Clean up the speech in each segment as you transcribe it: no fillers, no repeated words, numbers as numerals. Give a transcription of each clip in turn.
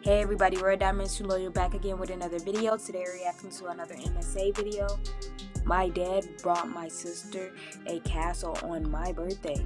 Hey everybody, we're Diamonds Too Loyal back again with another video. Today we're reacting to another MSA video. My dad brought my sister a castle on my birthday.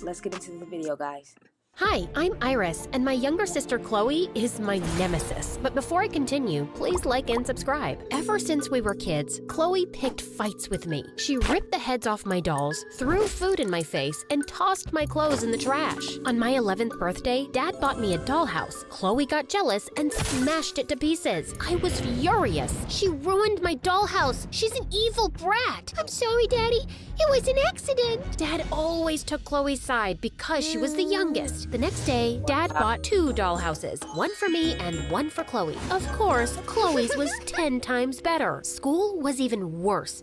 Let's get into the video, guys. Hi, I'm Iris, and my younger sister Chloe is my nemesis. But before I continue, please like and subscribe. Ever since we were kids, Chloe picked fights with me. She ripped the heads off my dolls, threw food in my face, and tossed my clothes in the trash. On my 11th birthday, Dad bought me a dollhouse. Chloe got jealous and smashed it to pieces. I was furious. She ruined my dollhouse. She's an evil brat. I'm sorry, Daddy. It was an accident. Dad always took Chloe's side because she was the youngest. The next day, Dad bought 2 dollhouses, one for me and one for Chloe. Of course, Chloe's was 10 times better. School was even worse.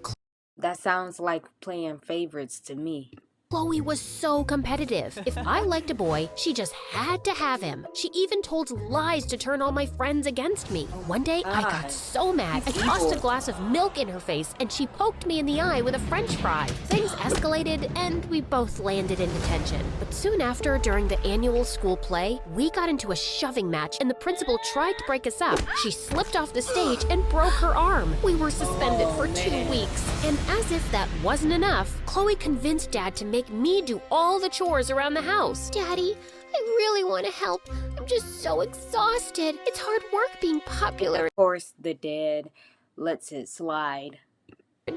That sounds like playing favorites to me. Chloe was so competitive. If I liked a boy, she just had to have him. She even told lies to turn all my friends against me. One day, I got so mad, I tossed a glass of milk in her face, and she poked me in the eye with a French fry. Things escalated, and we both landed in detention. But soon after, during the annual school play, we got into a shoving match, and the principal tried to break us up. She slipped off the stage and broke her arm. We were suspended for 2 weeks. And as if that wasn't enough, Chloe convinced Dad to make me do all the chores around the house. Daddy, I really want to help. I'm just so exhausted. It's hard work being popular. Of course, the dad lets it slide.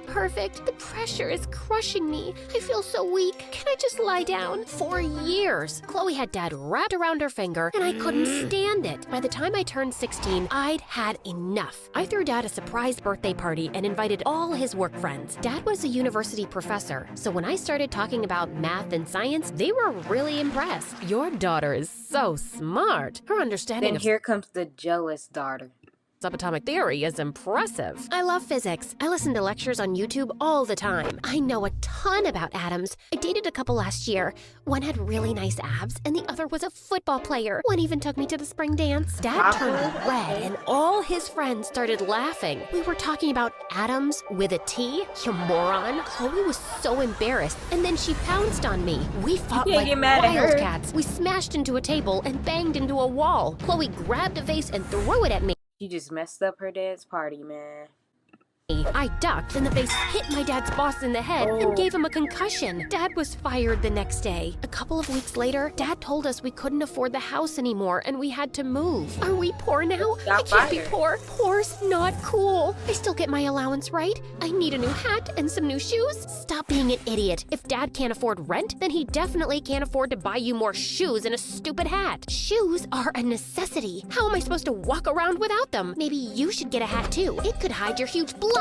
Perfect. The pressure is crushing me. I feel so weak. Can I just lie down? For years, Chloe had Dad wrapped around her finger, and I couldn't stand it. By the time I turned 16, I'd had enough. I threw Dad a surprise birthday party and invited all his work friends. Dad was a university professor, so when I started talking about math and science, they were really impressed. Your daughter is so smart. Her understanding Then here comes the jealous daughter. Subatomic theory is impressive. I love physics. I listen to lectures on YouTube all the time. I know a ton about atoms. I dated a couple last year. One had really nice abs, and the other was a football player. One even took me to the spring dance. Dad turned red, and all his friends started laughing. We were talking about atoms with a T? You moron. Chloe was so embarrassed, and then she pounced on me. We fought like wildcats. We smashed into a table and banged into a wall. Chloe grabbed a vase and threw it at me. You just messed up her dad's party, man. I ducked, and the vase hit my dad's boss in the head and gave him a concussion. Dad was fired the next day. A couple of weeks later, Dad told us we couldn't afford the house anymore and we had to move. Are we poor now? I can't be poor. Poor's not cool. I still get my allowance, right? I need a new hat and some new shoes. Stop being an idiot. If Dad can't afford rent, then he definitely can't afford to buy you more shoes and a stupid hat. Shoes are a necessity. How am I supposed to walk around without them? Maybe you should get a hat too. It could hide your huge blockhead.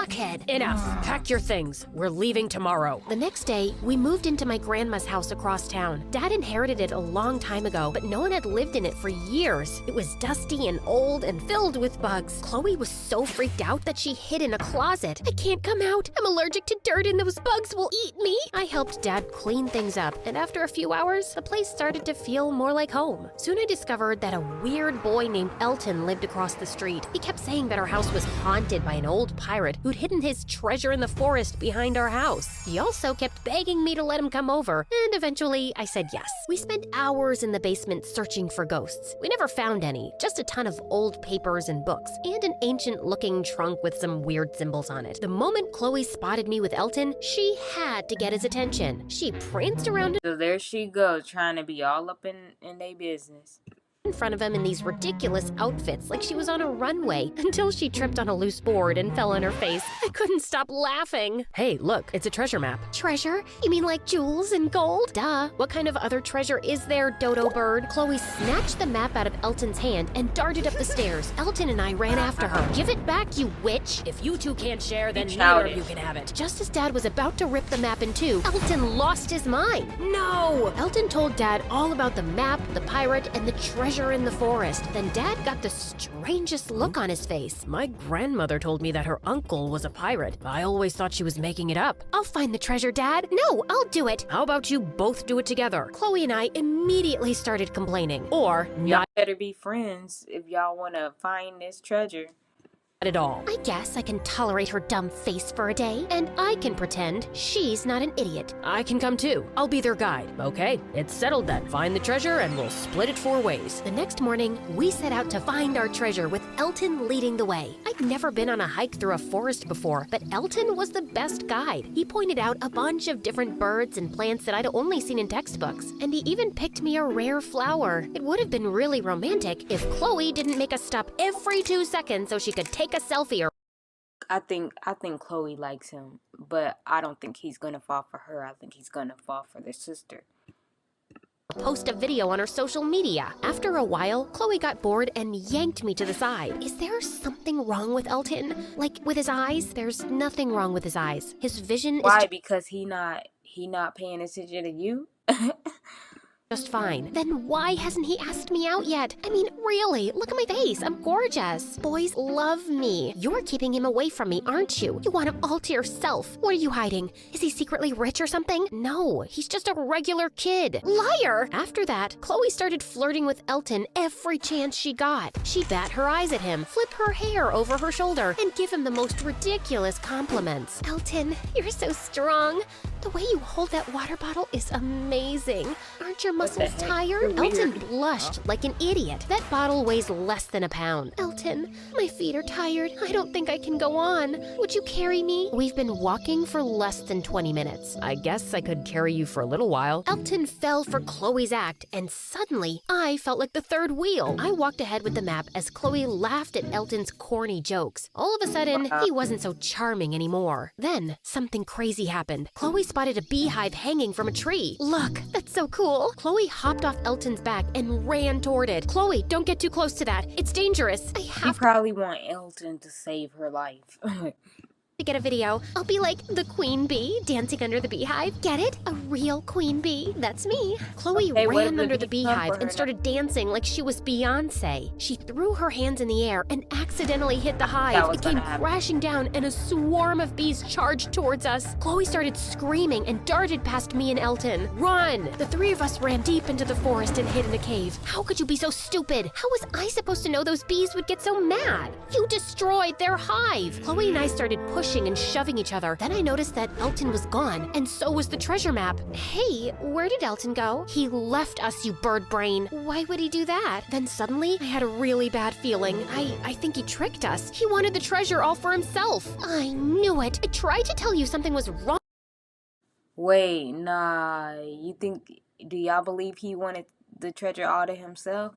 Enough. Pack your things. We're leaving tomorrow. The next day, we moved into my grandma's house across town. Dad inherited it a long time ago, but no one had lived in it for years. It was dusty and old and filled with bugs. Chloe was so freaked out that she hid in a closet. I can't come out. I'm allergic to dirt and those bugs will eat me. I helped Dad clean things up, and after a few hours, the place started to feel more like home. Soon I discovered that a weird boy named Elton lived across the street. He kept saying that our house was haunted by an old pirate who'd hidden his treasure in the forest behind our house. He also kept begging me to let him come over, and eventually I said yes. We spent hours in the basement searching for ghosts. We never found any, just a ton of old papers and books, and an ancient-looking trunk with some weird symbols on it. The moment Chloe spotted me with Elton, she had to get his attention. She pranced around. So there she goes, trying to be all up in their business. In front of him in these ridiculous outfits like she was on a runway until she tripped on a loose board and fell on her face. I couldn't stop laughing. Hey, look, it's a treasure map. Treasure? You mean like jewels and gold? Duh. What kind of other treasure is there, dodo bird? Chloe snatched the map out of Elton's hand and darted up the stairs. Elton and I ran after her. Give it back, you witch. If you two can't share, then neither of you can have it. Just as Dad was about to rip the map in two, Elton lost his mind. No! Elton told Dad all about the map, the pirate, and the treasure in the forest. Then Dad got the strangest look on his face. My grandmother told me that her uncle was a pirate. I always thought she was making it up. I'll find the treasure, Dad. No, I'll do it. How about you both do it together? Chloe and I immediately started complaining. Or y'all better be friends if y'all want to find this treasure. at all. I guess I can tolerate her dumb face for a day, and I can pretend she's not an idiot. I can come too. I'll be their guide. Okay, it's settled then. Find the treasure and we'll split it 4 ways. The next morning, we set out to find our treasure with Elton leading the way. I'd never been on a hike through a forest before, but Elton was the best guide. He pointed out a bunch of different birds and plants that I'd only seen in textbooks, and he even picked me a rare flower. It would have been really romantic if Chloe didn't make us stop every 2 seconds so she could take a selfie or I think Chloe likes him, but I don't think he's gonna fall for her. I think he's gonna fall for their sister. post a video on her social media. After a while, Chloe got bored and yanked me to the side. Is there something wrong with Elton? Like with his eyes? There's nothing wrong with his eyes. His vision Why? is Because he not paying attention to you? just fine. Then why hasn't he asked me out yet? I mean, really, look at my face. I'm gorgeous. Boys love me. You're keeping him away from me, aren't you? You want him all to yourself. What are you hiding? Is he secretly rich or something? No, he's just a regular kid. Liar! After that, Chloe started flirting with Elton every chance she got. She'd bat her eyes at him, flip her hair over her shoulder, and give him the most ridiculous compliments. Elton, you're so strong. The way you hold that water bottle is amazing. Aren't your muscles tired? Elton blushed like an idiot. That bottle weighs less than a pound. Elton, my feet are tired. I don't think I can go on. Would you carry me? We've been walking for less than 20 minutes. I guess I could carry you for a little while. Elton fell for Chloe's act, and suddenly I felt like the third wheel. I walked ahead with the map as Chloe laughed at Elton's corny jokes. All of a sudden, he wasn't so charming anymore. Then something crazy happened. Chloe spotted a beehive hanging from a tree. Look, that's so cool. Chloe hopped off Elton's back and ran toward it. Chloe, don't get too close to that. It's dangerous. I You have probably want Elton to save her life. to get a video. I'll be like the queen bee dancing under the beehive. Get it? A real queen bee. That's me. Chloe Okay, what ran if under the bee come for beehive her and started dancing like she was Beyonce. She threw her hands in the air and accidentally hit the hive. was It came gonna happen. crashing down and a swarm of bees charged towards us. Chloe started screaming and darted past me and Elton. Run! The three of us ran deep into the forest and hid in a cave. How could you be so stupid? How was I supposed to know those bees would get so mad? You destroyed their hive. Chloe and I started pushing and shoving each other. Then I noticed that Elton was gone, and so was the treasure map. Hey, where did Elton go? He left us, you bird brain. Why would he do that? Then suddenly, I had a really bad feeling. I think he tricked us. He wanted the treasure all for himself. I knew it. I tried to tell you something was wrong Wait, nah. Do y'all believe he wanted the treasure all to himself?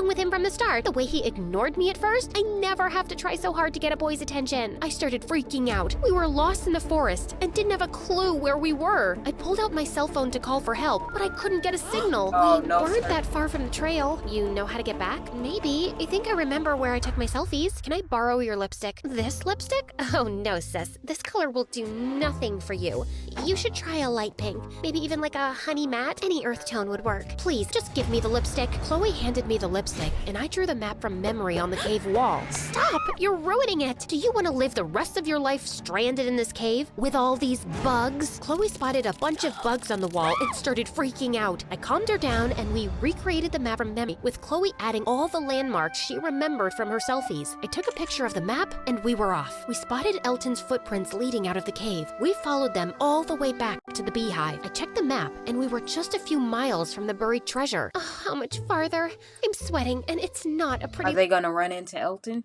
with him from the start. The way he ignored me at first, I never have to try so hard to get a boy's attention. I started freaking out. We were lost in the forest and didn't have a clue where we were. I pulled out my cell phone to call for help, but I couldn't get a signal. Oh, we no, weren't sir. that far from the trail. You know how to get back? Maybe. I think I remember where I took my selfies. Can I borrow your lipstick? This lipstick? Oh no, sis. This color will do nothing for you. You should try a light pink. Maybe even like a honey matte. Any earth tone would work. Please, just give me the lipstick. Chloe handed me the lipstick, and I drew the map from memory on the cave wall. Stop! You're ruining it! Do you want to live the rest of your life stranded in this cave with all these bugs? Chloe spotted a bunch of bugs on the wall and started freaking out. I calmed her down and we recreated the map from memory, with Chloe adding all the landmarks she remembered from her selfies. I took a picture of the map and we were off. We spotted Elton's footprints leading out of the cave. We followed them all the way back to the beehive. I checked the map and we were just a few miles from the buried treasure. Oh, how much farther? I'm sweating and it's not a pretty Are they gonna run into Elton?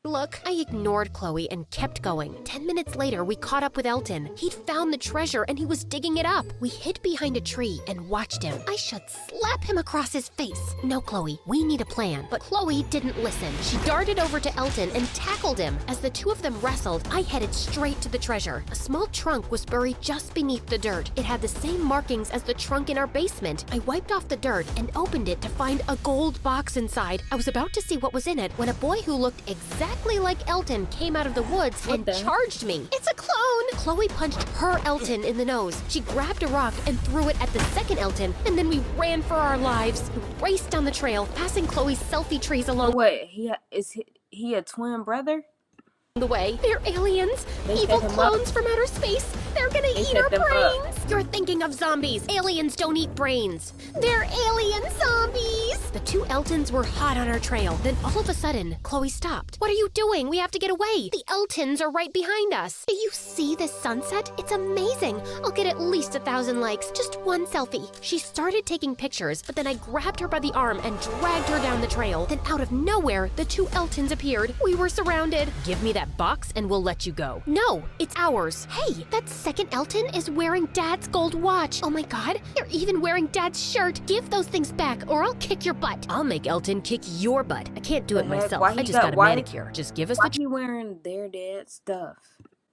look. I ignored Chloe and kept going. 10 minutes later, we caught up with Elton. He'd found the treasure and he was digging it up. We hid behind a tree and watched him. I should slap him across his face. No, Chloe, we need a plan. But Chloe didn't listen. She darted over to Elton and tackled him. As the two of them wrestled, I headed straight to the treasure. A small trunk was buried just beneath the dirt. It had the same markings as the trunk in our basement. I wiped off the dirt and opened it to find a gold box inside. I was about to see what was in it when a boy who looked exactly like Elton came out of the woods and charged me. It's a clone! Chloe punched her Elton in the nose. She grabbed a rock and threw it at the second Elton, and then we ran for our lives. We raced down the trail, passing Chloe's selfie trees along What? Is he a twin brother? the way. They're aliens! They Evil set him clones from outer space! They're gonna He eat set our them up. brains! You're thinking of zombies. Aliens don't eat brains. They're alien zombies! The two Eltons were hot on our trail. Then all of a sudden, Chloe stopped. What are you doing? We have to get away. The Eltons are right behind us. Do you see this sunset? It's amazing. I'll get at least 1,000 likes. Just one selfie. She started taking pictures, but then I grabbed her by the arm and dragged her down the trail. Then out of nowhere, the two Eltons appeared. We were surrounded. Give me that box and we'll let you go. No, it's ours. Hey, that second Elton is wearing Dad's gold watch. Oh my God, you're even wearing Dad's shirt. Give those things back or I'll kick your butt. I'll make Elton kick your butt. I can't do it myself. I just got a manicure. Just give us Why the he wearing their dad's stuff?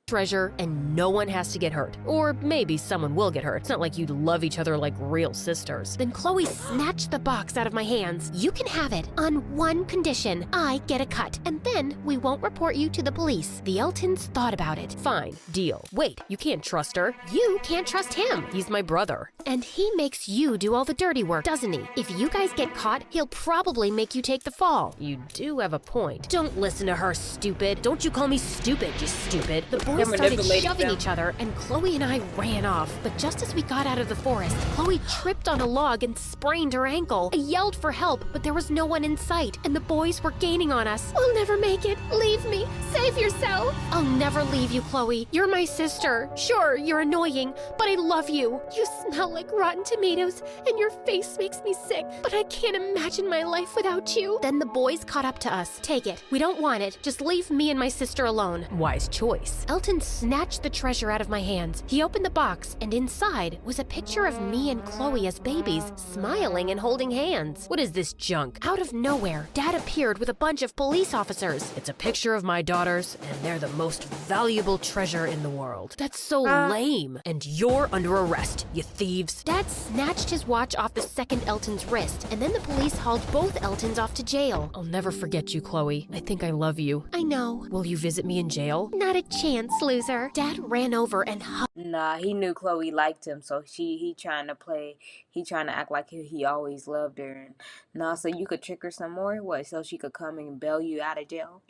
treasure and no one has to get hurt. Or maybe someone will get hurt. It's not like you'd love each other like real sisters. Then Chloe snatched the box out of my hands. You can have it on one condition. I get a cut. And then we won't report you to the police. The Eltons thought about it. Fine, deal. Wait, you can't trust her. You can't trust him. He's my brother. And he makes you do all the dirty work, doesn't he? If you guys get caught, he'll probably make you take the fall. You do have a point. Don't listen to her, stupid. Don't you call me stupid, you stupid. The boys started shoving each other, and Chloe and I ran off. But just as we got out of the forest, Chloe tripped on a log and sprained her ankle. I yelled for help, but there was no one in sight, and the boys were gaining on us. We'll never make it. Leave me. Save yourself. I'll never leave you, Chloe. You're my sister. Sure, you're annoying, but I love you. You smell like rotten tomatoes, and your face makes me sick, but I can't imagine my life without you. Then the boys caught up to us. Take it. We don't want it. Just leave me and my sister alone. Wise choice. Elton snatched the treasure out of my hands. He opened the box, and inside was a picture of me and Chloe as babies, smiling and holding hands. What is this junk? Out of nowhere, Dad appeared with a bunch of police officers. It's a picture of my daughters, and they're the most valuable treasure in the world. That's so lame. And you're under arrest, you thieves. Dad snatched his watch off the second Elton's wrist, and then the police hauled both Eltons off to jail. I'll never forget you, Chloe. I think I love you. I know. Will you visit me in jail? Not a chance, loser. Dad ran over and hugged. Nah, he knew Chloe liked him, so he trying to act like he always loved her. And nah, so you could trick her some more? What, so she could come and bail you out of jail?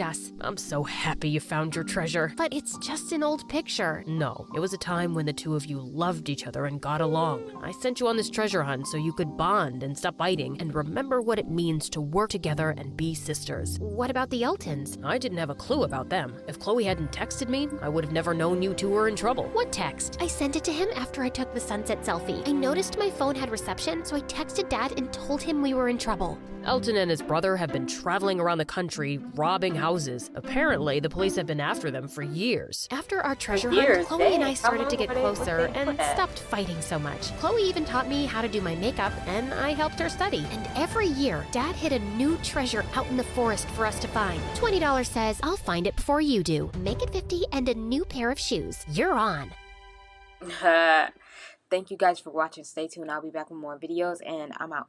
Us. I'm so happy you found your treasure. But it's just an old picture. No, it was a time when the two of you loved each other and got along. I sent you on this treasure hunt so you could bond and stop fighting and remember what it means to work together and be sisters. What about the Eltons? I didn't have a clue about them. If Chloe hadn't texted me, I would have never known you two were in trouble. What text? I sent it to him after I took the sunset selfie. I noticed my phone had reception, so I texted Dad and told him we were in trouble. Elton and his brother have been traveling around the country, robbing houses. Apparently, the police have been after them for years. After our treasure hunt, Chloe and I started to get closer and stopped fighting so much. Chloe even taught me how to do my makeup, and I helped her study. And every year, Dad hid a new treasure out in the forest for us to find. $20 says, I'll find it before you do. Make it 50 and a new pair of shoes. You're on. Thank you guys for watching. Stay tuned. I'll be back with more videos, and I'm out.